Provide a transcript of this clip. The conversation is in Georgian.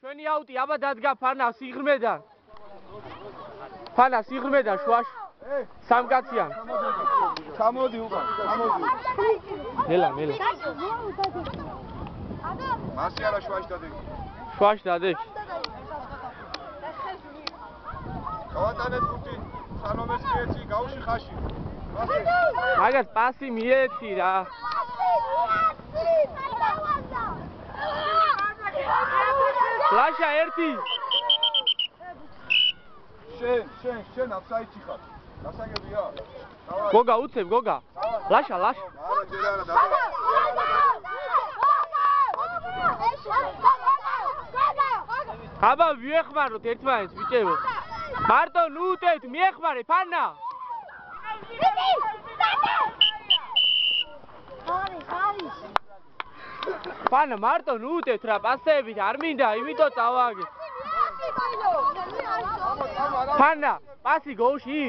ჩვენი აუტი აბა დადგა ფანა სიღრმედან. ფანა სიღრმედან შუაში. სამკაციან. ჩამოდი უკან, ჩამოდი. ნელა. მასი არა შუაში დადეგი. შუაში დადეგი. გავატანეთ ხუთი. სანომეს მიეცი, გავში ხაში. მაგას პასი მიეცი რა. ლაშა ერთი. შენ აფსაიდში ხარ. გასაგებია? გოგა უცებ გოგა. ლაშა. აბა მიეხმაროთ ერთმანეთს ბიჭებო. მარტო ნუტეთ მიეხმარე ფანა. ფანა მარტო ნუტეთ რა პასეებით არ მინდა იმიტომ წავაგე. ფანა პასი გოუში